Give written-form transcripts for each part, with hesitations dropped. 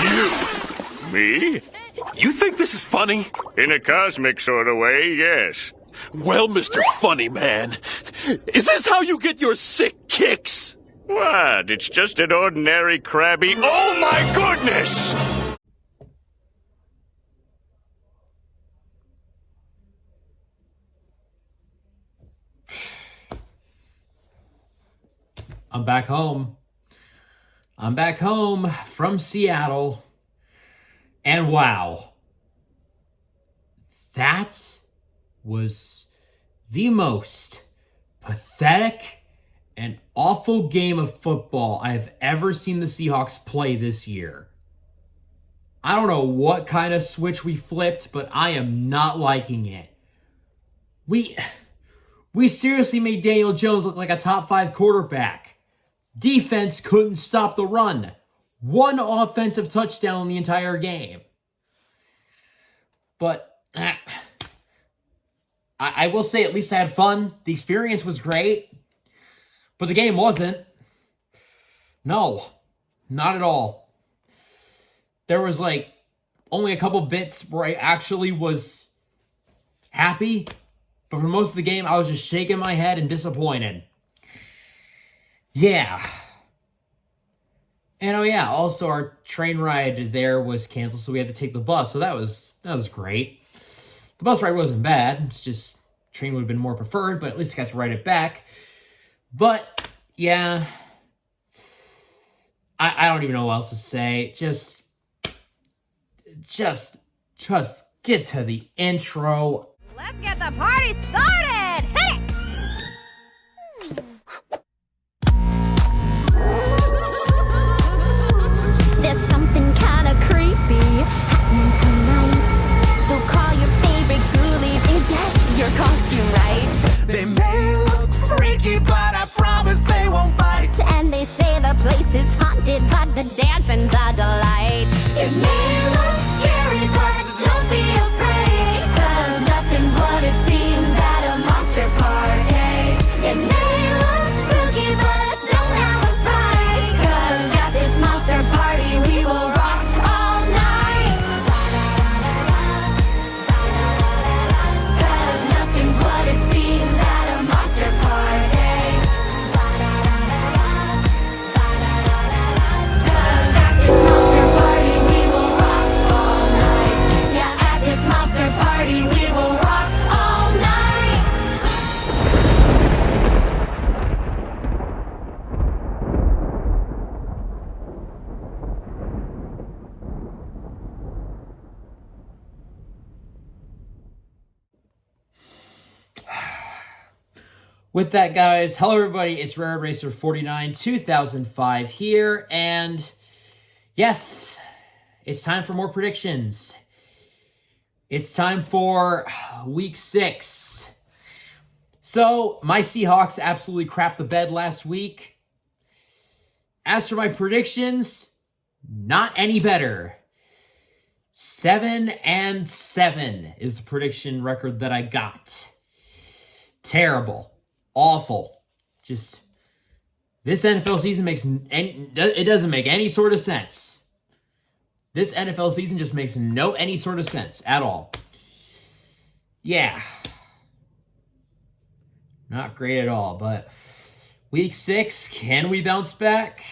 You! Me? You think this is funny? In a cosmic sort of way, yes. Well, Mr. Funny Man, is this how you get your sick kicks? What? It's just an ordinary crabby... Oh my goodness! I'm back home. I'm back home from Seattle. And wow. That was the most pathetic and awful game of football I've ever seen the Seahawks play this year. I don't know what kind of switch we flipped, but I am not liking it. We seriously made Daniel Jones look like a top 5 quarterback. Defense couldn't stop the run. One offensive touchdown in the entire game. But I will say at least I had fun. The experience was great. But the game wasn't. No, not at all. There was like only a couple bits where I actually was happy. But for most of the game, I was just shaking my head and disappointed. Yeah. And oh yeah, also our train ride there was canceled, so we had to take the bus. So that was great. The bus ride wasn't bad. It's just train would have been more preferred, but at least I got to ride it back. But yeah, I don't even know what else to say. Just get to the intro. Let's get the party started! Hit it! There's something kinda creepy happening tonight. So call your favorite ghoulies and get your costume right. They may look freaky, but I promise they won't bite. And they say the place is haunted, but the dancing's a delight. It may look scary, but don't be afraid, 'cause nothing's what it seems at a monster party. It may look spooky, but don't have a fright, 'cause at this monster party we will rock all night. 'Cause nothing's what it seems at a monster party. 'Cause at this monster party we will rock all night. Yeah, at this monster party we will rock all night. With that, guys, hello everybody, it's Rare Racer 49 2005 here, and yes, it's time for more predictions. It's time for week 6. So, my Seahawks absolutely crapped the bed last week. As for my predictions, not any better. 7-7 is the prediction record that I got. Terrible. Awful. Just, this NFL season it doesn't make any sort of sense. This NFL season just makes any sort of sense at all. Yeah. Not great at all, but week 6, can we bounce back?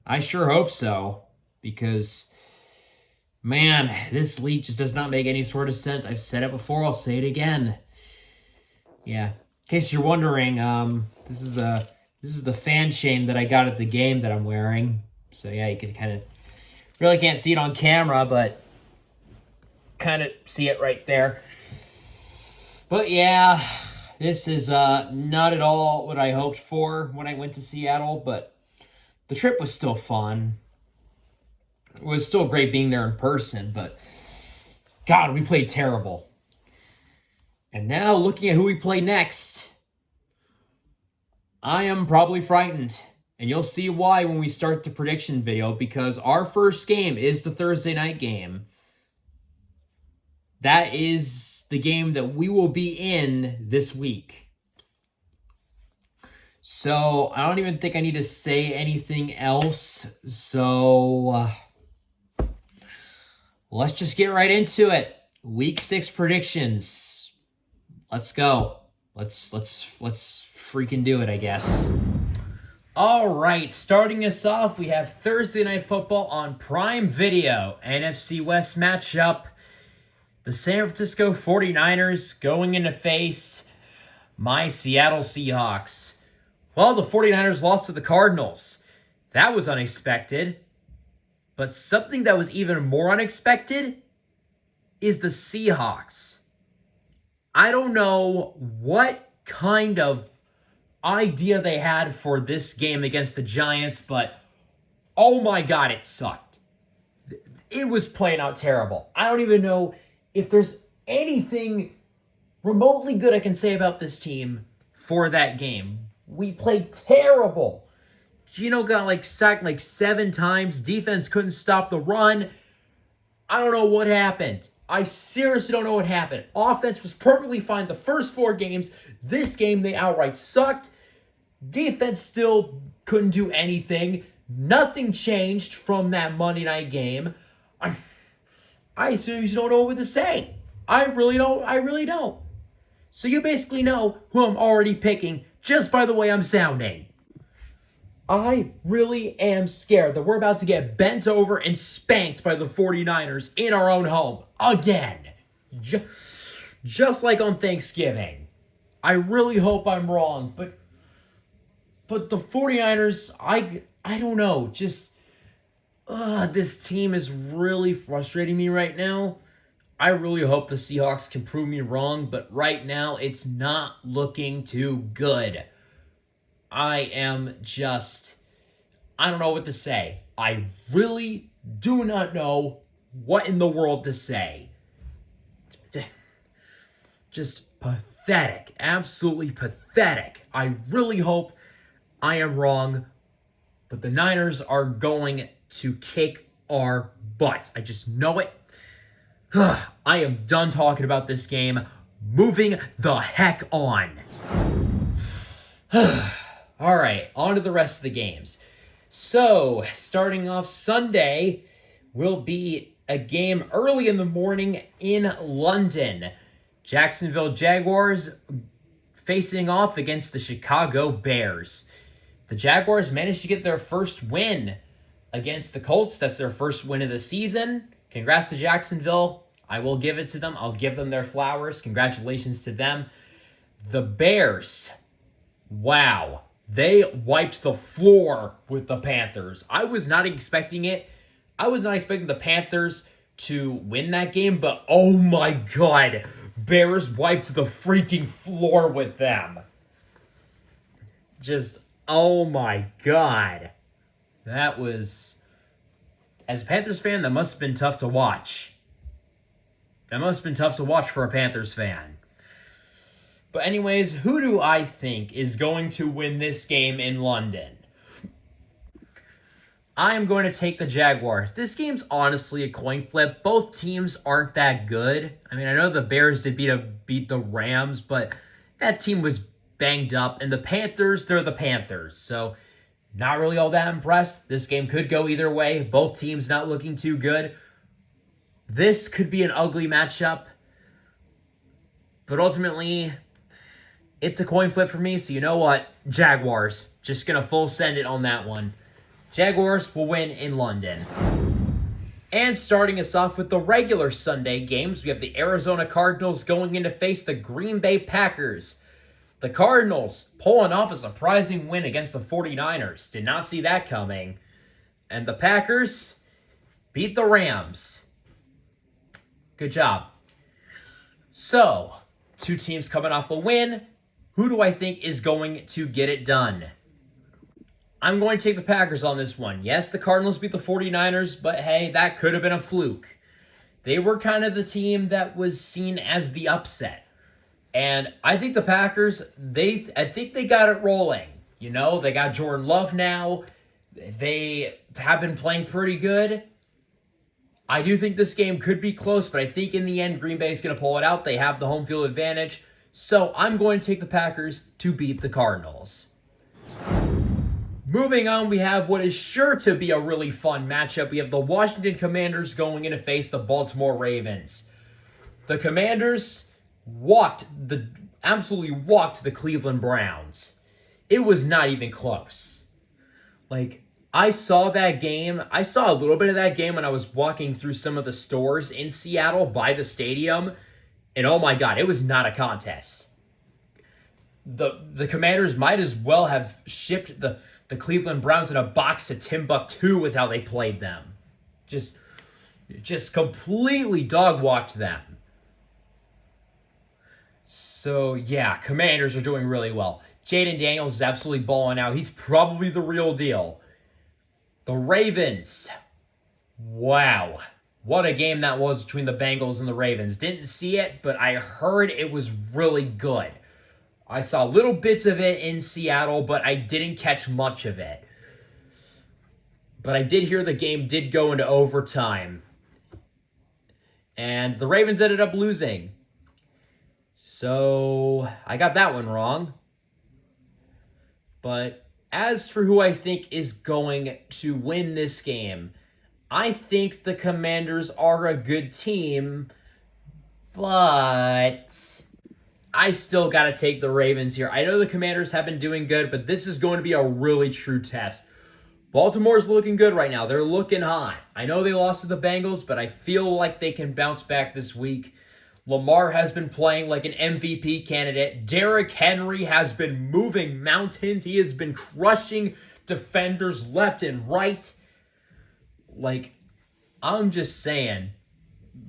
I sure hope so, because, man, this league just does not make any sort of sense. I've said it before, I'll say it again. Yeah. In case you're wondering, this is the fan chain that I got at the game that I'm wearing. So yeah, you can kind of really can't see it on camera, but kind of see it right there. But yeah, this is not at all what I hoped for when I went to Seattle, but the trip was still fun. It was still great being there in person, but God, we played terrible. And now, looking at who we play next, I am probably frightened. And you'll see why when we start the prediction video, because our first game is the Thursday night game. That is the game that we will be in this week. So, I don't even think I need to say anything else. So, let's just get right into it. Week 6 predictions. Let's go. Let's freaking do it, I guess. All right, starting us off, we have Thursday Night Football on Prime Video. NFC West matchup. The San Francisco 49ers going in to face my Seattle Seahawks. Well, the 49ers lost to the Cardinals. That was unexpected. But something that was even more unexpected is the Seahawks. I don't know what kind of idea they had for this game against the Giants, but oh my God, it sucked. It was playing out terrible. I don't even know if there's anything remotely good I can say about this team for that game. We played terrible. Gino got sacked 7 times. Defense couldn't stop the run. I don't know what happened. I seriously don't know what happened. Offense was perfectly fine the first 4 games. This game, they outright sucked. Defense still couldn't do anything. Nothing changed from that Monday night game. I seriously don't know what to say. I really don't. So you basically know who I'm already picking just by the way I'm sounding. I really am scared that we're about to get bent over and spanked by the 49ers in our own home. Again. Just like on Thanksgiving. I really hope I'm wrong, but the 49ers, I don't know, this team is really frustrating me right now. I really hope the Seahawks can prove me wrong, but right now it's not looking too good. I don't know what to say. I really do not know what in the world to say. Just pathetic. Absolutely pathetic. I really hope I am wrong, but the Niners are going to kick our butt. I just know it. I am done talking about this game. Moving the heck on. All right, on to the rest of the games. So, starting off Sunday will be a game early in the morning in London. Jacksonville Jaguars facing off against the Chicago Bears. The Jaguars managed to get their first win against the Colts. That's their first win of the season. Congrats to Jacksonville. I will give it to them. I'll give them their flowers. Congratulations to them. The Bears. Wow. They wiped the floor with the Panthers. I was not expecting it. I was not expecting the Panthers to win that game, but oh my God. Bears wiped the freaking floor with them. Oh my God. That was... As a Panthers fan, that must have been tough to watch. That must have been tough to watch for a Panthers fan. But anyways, who do I think is going to win this game in London? I am going to take the Jaguars. This game's honestly a coin flip. Both teams aren't that good. I mean, I know the Bears did beat the Rams, but that team was banged up. And the Panthers, they're the Panthers. So, not really all that impressed. This game could go either way. Both teams not looking too good. This could be an ugly matchup. But ultimately, it's a coin flip for me. So, you know what? Jaguars. Just going to full send it on that one. Jaguars will win in London. And starting us off with the regular Sunday games, we have the Arizona Cardinals going in to face the Green Bay Packers. The Cardinals pulling off a surprising win against the 49ers. Did not see that coming. And the Packers beat the Rams. Good job. So, two teams coming off a win. Who do I think is going to get it done? I'm going to take the Packers on this one. Yes, the Cardinals beat the 49ers, but hey, that could have been a fluke. They were kind of the team that was seen as the upset. And I think the Packers, I think they got it rolling. You know, they got Jordan Love now. They have been playing pretty good. I do think this game could be close, but I think in the end, Green Bay is going to pull it out. They have the home field advantage. So I'm going to take the Packers to beat the Cardinals. Moving on, we have what is sure to be a really fun matchup. We have the Washington Commanders going in to face the Baltimore Ravens. The Commanders absolutely walked the Cleveland Browns. It was not even close. Like, I saw that game. I saw a little bit of that game when I was walking through some of the stores in Seattle by the stadium. And oh my God, it was not a contest. The Commanders might as well have shipped the Cleveland Browns in a box to Timbuktu with how they played them. Just completely dog-walked them. So, yeah, Commanders are doing really well. Jaden Daniels is absolutely balling out. He's probably the real deal. The Ravens. Wow. What a game that was between the Bengals and the Ravens. Didn't see it, but I heard it was really good. I saw little bits of it in Seattle, but I didn't catch much of it. But I did hear the game did go into overtime. And the Ravens ended up losing. So, I got that one wrong. But as for who I think is going to win this game, I think the Commanders are a good team, but I still got to take the Ravens here. I know the Commanders have been doing good, but this is going to be a really true test. Baltimore's looking good right now. They're looking hot. I know they lost to the Bengals, but I feel like they can bounce back this week. Lamar has been playing like an MVP candidate. Derrick Henry has been moving mountains. He has been crushing defenders left and right. Like, I'm just saying,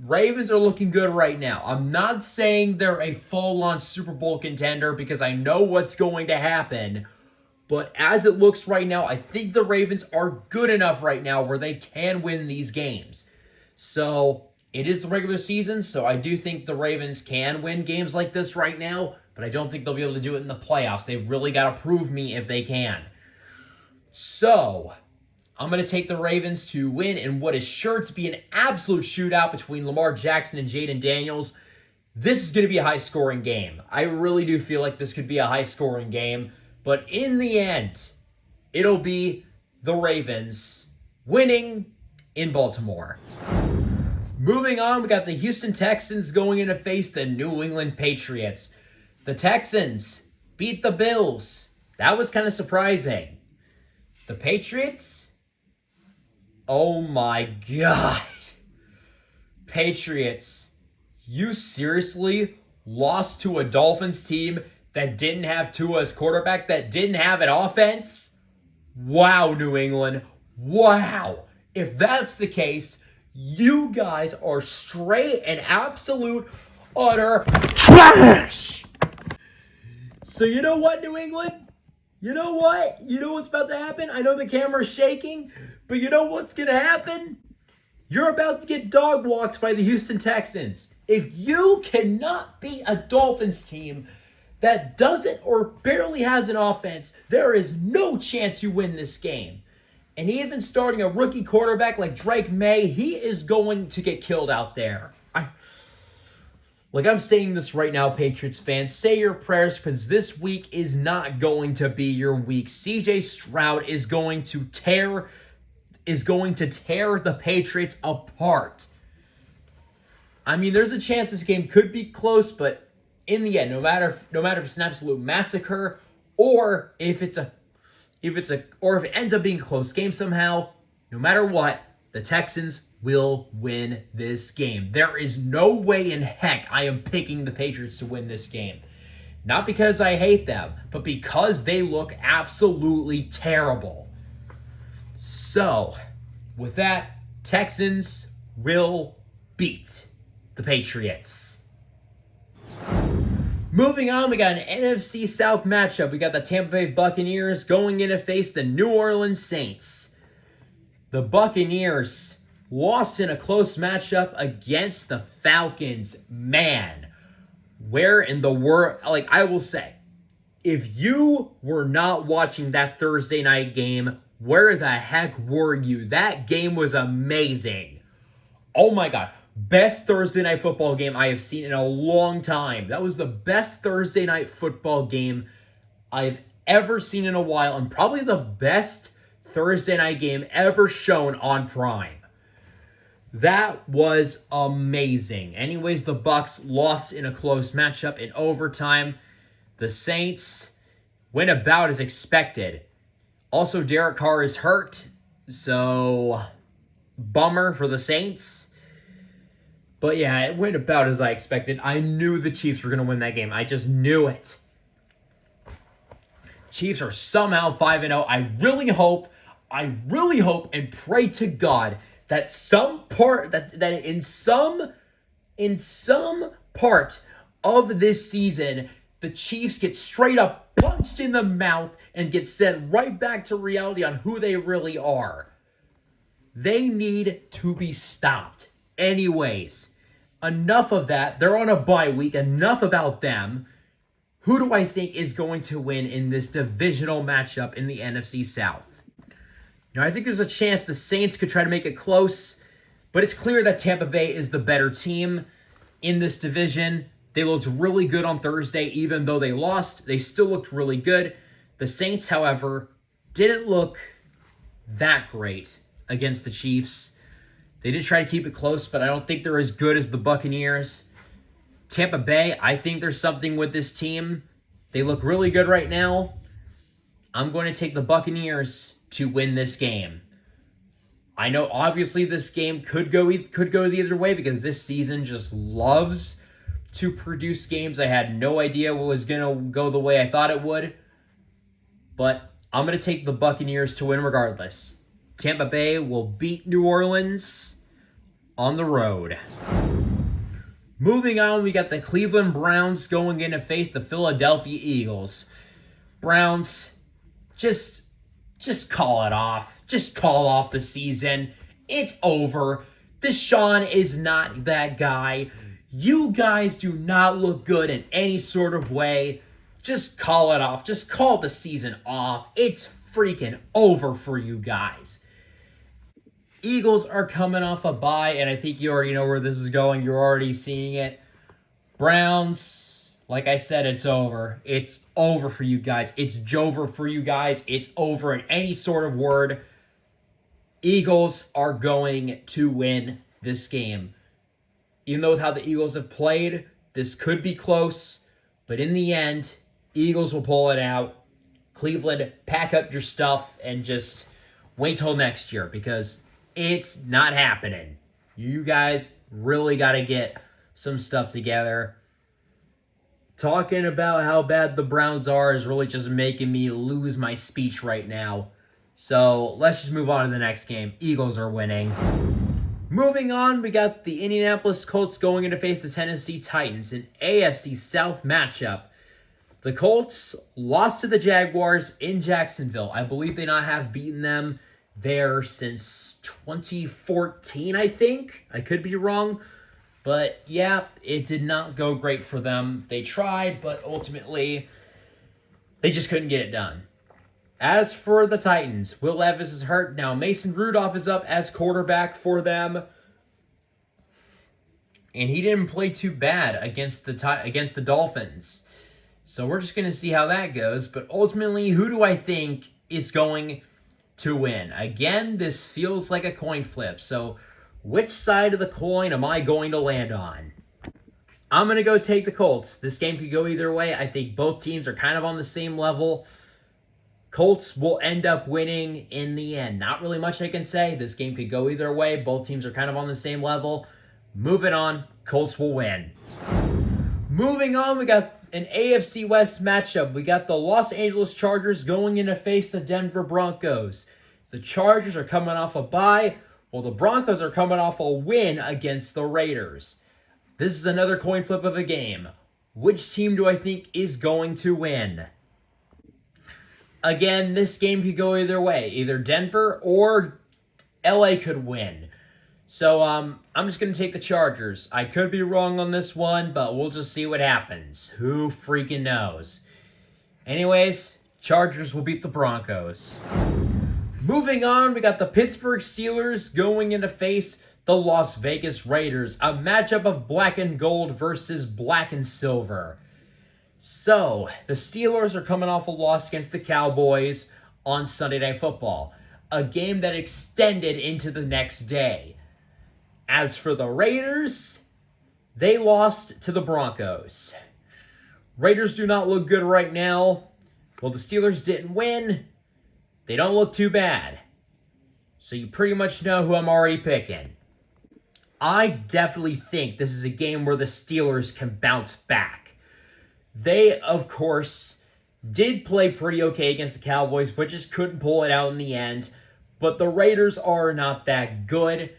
Ravens are looking good right now. I'm not saying they're a full-on Super Bowl contender because I know what's going to happen. But as it looks right now, I think the Ravens are good enough right now where they can win these games. So, it is the regular season, so I do think the Ravens can win games like this right now, but I don't think they'll be able to do it in the playoffs. They really got to prove me if they can. So, I'm going to take the Ravens to win in what is sure to be an absolute shootout between Lamar Jackson and Jaden Daniels. This is going to be a high-scoring game. I really do feel like this could be a high-scoring game, but in the end, it'll be the Ravens winning in Baltimore. Moving on, we got the Houston Texans going in to face the New England Patriots. The Texans beat the Bills. That was kind of surprising. The Patriots? Oh my God. Patriots, you seriously lost to a Dolphins team that didn't have Tua as quarterback, that didn't have an offense? Wow, New England. Wow. If that's the case, you guys are straight and absolute utter trash. So you know what, New England? You know what? You know what's about to happen? I know the camera's shaking, but you know what's going to happen? You're about to get dog walked by the Houston Texans. If you cannot beat a Dolphins team that doesn't or barely has an offense, there is no chance you win this game. And even starting a rookie quarterback like Drake May, he is going to get killed out there. I'm saying this right now, Patriots fans, say your prayers because this week is not going to be your week. CJ Stroud is going to tear the Patriots apart. I mean, there's a chance this game could be close, but in the end, no matter if it's an absolute massacre or if it ends up being a close game somehow, no matter what, the Texans will win this game. There is no way in heck I am picking the Patriots to win this game. Not because I hate them, but because they look absolutely terrible. So, with that, Texans will beat the Patriots. Moving on, we got an NFC South matchup. We got the Tampa Bay Buccaneers going in to face the New Orleans Saints. The Buccaneers lost in a close matchup against the Falcons. Man, where in the world, I will say, if you were not watching that Thursday night game, where the heck were you? That game was amazing. Oh my God. Best Thursday night football game I have seen in a long time. That was the best Thursday night football game I've ever seen in a while, and probably the best Thursday night game ever shown on Prime. That was amazing. Anyways, the Bucks lost in a close matchup in overtime. The Saints went about as expected. Also, Derek Carr is hurt, so bummer for the Saints. But yeah, it went about as I expected. I knew the Chiefs were going to win that game. I just knew it. Chiefs are somehow 5-0. I really hope and pray to God that in some part of this season, the Chiefs get straight up punched in the mouth and get sent right back to reality on who they really are. They need to be stopped. Anyways, enough of that. They're on a bye week. Enough about them. Who do I think is going to win in this divisional matchup in the NFC South? Now, I think there's a chance the Saints could try to make it close, but it's clear that Tampa Bay is the better team in this division. They looked really good on Thursday, even though they lost. They still looked really good. The Saints, however, didn't look that great against the Chiefs. They did try to keep it close, but I don't think they're as good as the Buccaneers. Tampa Bay, I think there's something with this team. They look really good right now. I'm going to take the Buccaneers to win this game. I know obviously this game could go the other way because this season just loves to produce games. I had no idea what was going to go the way I thought it would. But I'm going to take the Buccaneers to win regardless. Tampa Bay will beat New Orleans on the road. Moving on, we got the Cleveland Browns going in to face the Philadelphia Eagles. Browns, just call it off. Just call off the season. It's over. Deshaun is not that guy. You guys do not look good in any sort of way. Just call it off. Just call the season off. It's freaking over for you guys. Eagles are coming off a bye, and I think you already know where this is going. You're already seeing it. Browns, like I said, it's over. It's over for you guys. It's Jover for you guys. It's over in any sort of word. Eagles are going to win this game. Even though with how the Eagles have played, this could be close. But in the end, Eagles will pull it out. Cleveland, pack up your stuff and just wait till next year because it's not happening. You guys really got to get some stuff together. Talking about how bad the Browns are is really just making me lose my speech right now. So let's just move on to the next game. Eagles are winning. Moving on, we got the Indianapolis Colts going in to face the Tennessee Titans, an AFC South matchup. The Colts lost to the Jaguars in Jacksonville. I believe they not have beaten them there since 2014, I think. I could be wrong. But yeah, it did not go great for them. They tried, but ultimately, they just couldn't get it done. As for the Titans, Will Levis is hurt. Now Mason Rudolph is up as quarterback for them. And he didn't play too bad against the Dolphins. So we're just going to see how that goes. But ultimately, who do I think is going to win? Again, this feels like a coin flip. So which side of the coin am I going to land on? I'm going to go take the Colts. This game could go either way. I think both teams are kind of on the same level. Colts will end up winning in the end. Not really much I can say. This game could go either way. Both teams are kind of on the same level. Moving on, Colts will win. Moving on, we got an AFC West matchup. We got the Los Angeles Chargers going in to face the Denver Broncos. The Chargers are coming off a bye, while the Broncos are coming off a win against the Raiders. This is another coin flip of a game. Which team do I think is going to win? Again, this game could go either way. Either Denver or LA could win. So, I'm just going to take the Chargers. I could be wrong on this one, but we'll just see what happens. Who freaking knows? Anyways, Chargers will beat the Broncos. Moving on, we got the Pittsburgh Steelers going in to face the Las Vegas Raiders. A matchup of black and gold versus black and silver. So, the Steelers are coming off a loss against the Cowboys on Sunday Night Football, a game that extended into the next day. As for the Raiders, they lost to the Broncos. Raiders do not look good right now. Well, the Steelers didn't win. They don't look too bad. So you pretty much know who I'm already picking. I definitely think this is a game where the Steelers can bounce back. They, of course, did play pretty okay against the Cowboys, but just couldn't pull it out in the end. But the Raiders are not that good.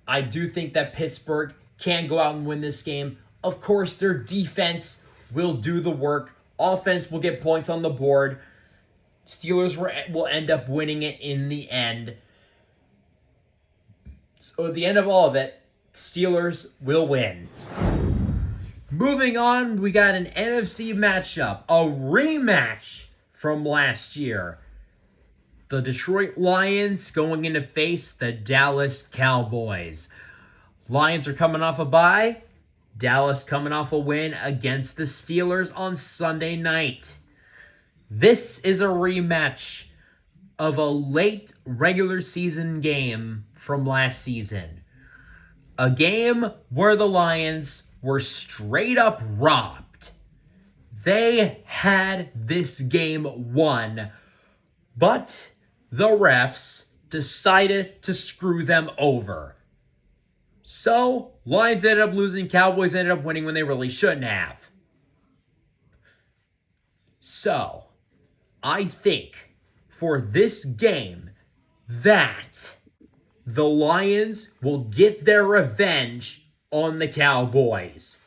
I do think that Pittsburgh can go out and win this game. Of course, their defense will do the work. Offense will get points on the board. Steelers will end up winning it in the end. So at the end of all of it, Steelers will win. Moving on, we got an NFC matchup, a rematch from last year. The Detroit Lions going in to face the Dallas Cowboys. Lions are coming off a bye. Dallas coming off a win against the Steelers on Sunday night. This is a rematch of a late regular season game from last season. A game where the Lions were straight up robbed. They had this game won, but the refs decided to screw them over. So, Lions ended up losing, Cowboys ended up winning when they really shouldn't have. So, I think for this game that the Lions will get their revenge on the Cowboys.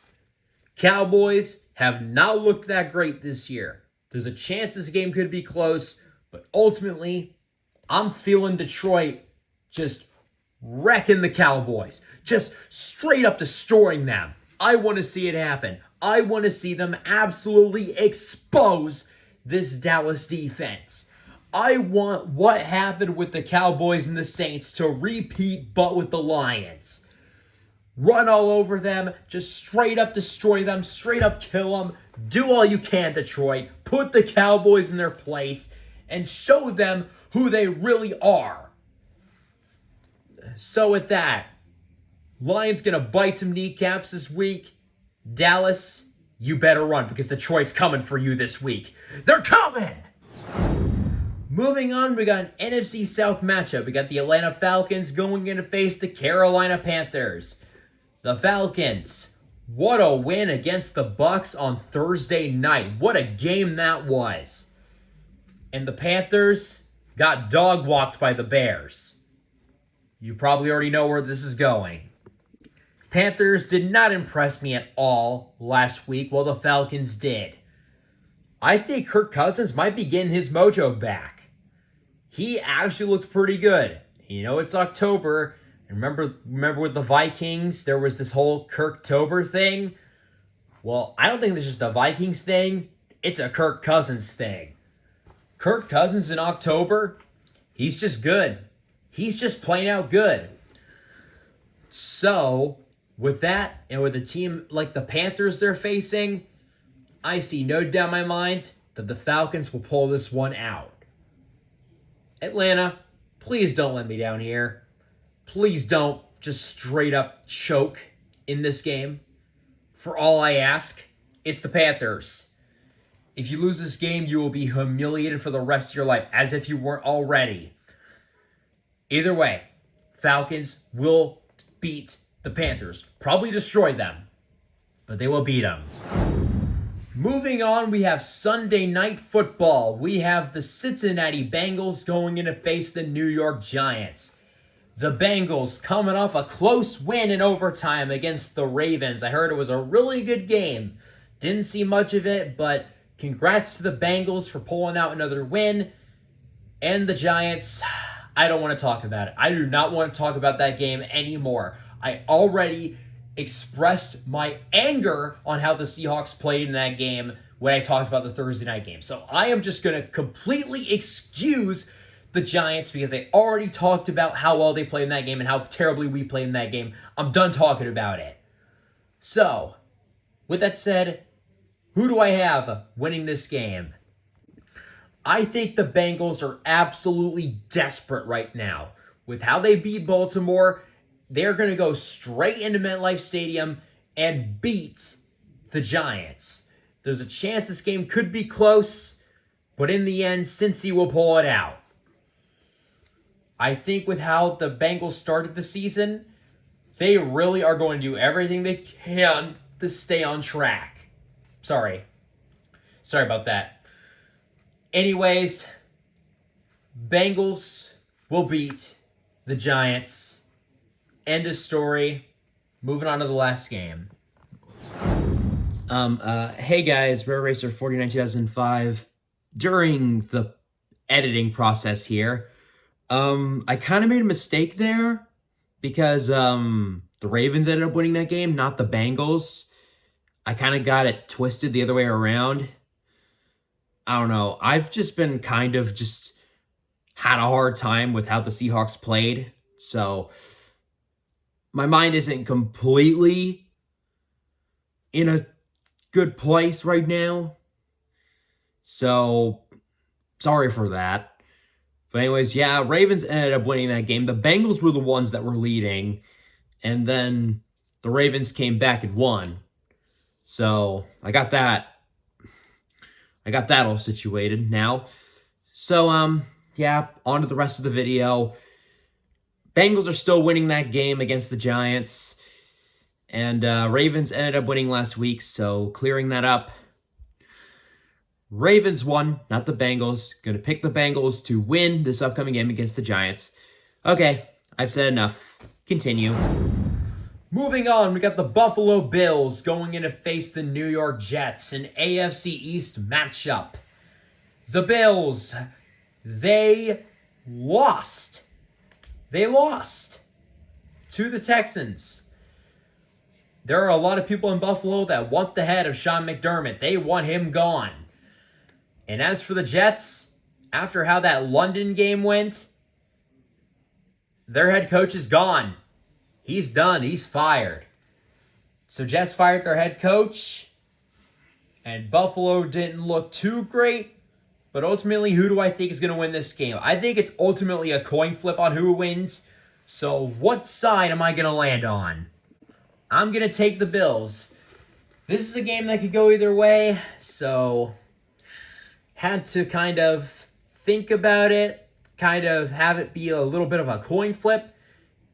Cowboys have not looked that great this year. There's a chance this game could be close, but ultimately, I'm feeling Detroit just wrecking the Cowboys. Just straight up destroying them. I want to see it happen. I want to see them absolutely expose this Dallas defense. I want what happened with the Cowboys and the Saints to repeat, but with the Lions. Run all over them, just straight up destroy them, straight up kill them. Do all you can, Detroit. Put the Cowboys in their place and show them who they really are. So with that, Lions gonna bite some kneecaps this week. Dallas, you better run because Detroit's coming for you this week. They're coming! Moving on, we got an NFC South matchup. We got the Atlanta Falcons going in to face the Carolina Panthers. The Falcons, what a win against the Bucs on Thursday night. What a game that was. And the Panthers got dog walked by the Bears. You probably already know where this is going. Panthers did not impress me at all last week, while the Falcons did. I think Kirk Cousins might be getting his mojo back. He actually looks pretty good. You know, it's October. Remember with the Vikings, there was this whole Kirktober thing? Well, I don't think it's just a Vikings thing. It's a Kirk Cousins thing. Kirk Cousins in October, he's just good. He's just plain out good. So, with that, and with a team like the Panthers they're facing, I see no doubt in my mind that the Falcons will pull this one out. Atlanta, please don't let me down here. Please don't just straight up choke in this game. For all I ask, it's the Panthers. If you lose this game, you will be humiliated for the rest of your life, as if you weren't already. Either way, Falcons will beat the Panthers. Probably destroy them, but they will beat them. Moving on, we have Sunday Night Football. We have the Cincinnati Bengals going in to face the New York Giants. The Bengals coming off a close win in overtime against the Ravens. I heard it was a really good game. Didn't see much of it, but congrats to the Bengals for pulling out another win. And the Giants, I don't want to talk about it. I do not want to talk about that game anymore. I already expressed my anger on how the Seahawks played in that game when I talked about the Thursday night game. So I am just going to completely excuse the Giants because I already talked about how well they played in that game and how terribly we played in that game. I'm done talking about it. So, with that said, who do I have winning this game? I think the Bengals are absolutely desperate right now. With how they beat Baltimore, they're going to go straight into MetLife Stadium and beat the Giants. There's a chance this game could be close, but in the end, Cincy will pull it out. I think with how the Bengals started the season, they really are going to do everything they can to stay on track. Sorry about that. Anyways, Bengals will beat the Giants. End of story. Moving on to the last game. Hey guys, Rare Racer 49 2005. During the editing process here, I kind of made a mistake there because the Ravens ended up winning that game, not the Bengals. I kind of got it twisted the other way around. I don't know. I've just been kind of just had a hard time with how the Seahawks played. So my mind isn't completely in a good place right now. So sorry for that. But anyways, yeah, Ravens ended up winning that game. The Bengals were the ones that were leading. And then the Ravens came back and won. So I got that all situated now. So, yeah, on to the rest of the video. Bengals are still winning that game against the Giants. And Ravens ended up winning last week, so clearing that up. Ravens won, not the Bengals. Going to pick the Bengals to win this upcoming game against the Giants. Okay, I've said enough. Continue. Moving on, we got the Buffalo Bills going in to face the New York Jets, an AFC East matchup. The Bills, they lost. They lost to the Texans. There are a lot of people in Buffalo that want the head of Sean McDermott. They want him gone. And as for the Jets, after how that London game went, their head coach is gone. He's done. He's fired. So Jets fired their head coach. And Buffalo didn't look too great. But ultimately, who do I think is going to win this game? I think it's ultimately a coin flip on who wins. So what side am I going to land on? I'm going to take the Bills. This is a game that could go either way. So had to kind of think about it. Kind of have it be a little bit of a coin flip.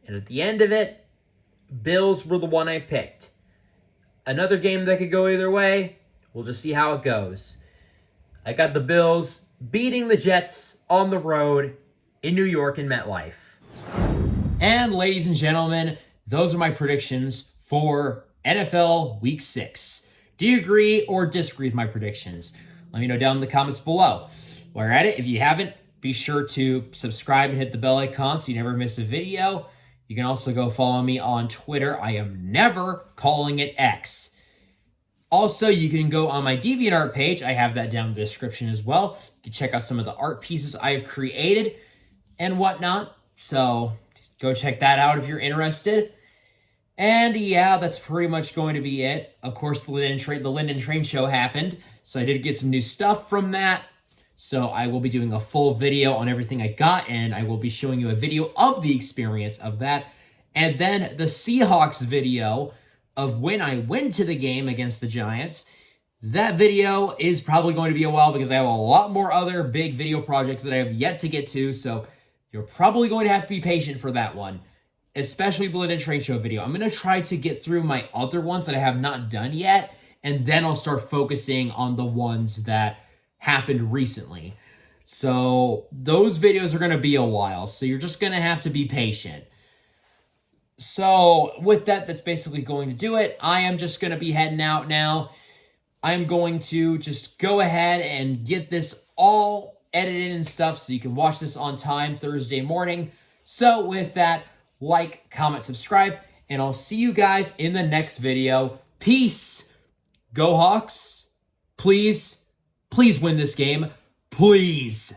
And at the end of it, Bills were the one I picked. Another game that could go either way. We'll just see how it goes. I got the Bills beating the Jets on the road in New York in MetLife. And ladies and gentlemen, those are my predictions for NFL Week 6. Do you agree or disagree with my predictions? Let me know down in the comments below. While you're at it, if you haven't, be sure to subscribe and hit the bell icon so you never miss a video. You can also go follow me on Twitter. I am never calling it X. Also, you can go on my DeviantArt page. I have that down in the description as well. You can check out some of the art pieces I've created and whatnot. So go check that out if you're interested. And yeah, that's pretty much going to be it. Of course, the Linden Train show happened. So I did get some new stuff from that. So I will be doing a full video on everything I got, and I will be showing you a video of the experience of that. And then the Seahawks video of when I went to the game against the Giants. That video is probably going to be a while because I have a lot more other big video projects that I have yet to get to. So you're probably going to have to be patient for that one, especially the Linden Train show video. I'm going to try to get through my other ones that I have not done yet, and then I'll start focusing on the ones that happened recently. So those videos are going to be a while, so you're just going to have to be patient. So with that, that's basically going to do it. I am just going to be heading out now. I'm going to just go ahead and get this all edited and stuff so you can watch this on time Thursday morning. So with that, like, comment, subscribe, and I'll see you guys in the next video. Peace. Go Hawks. Please win this game. Please.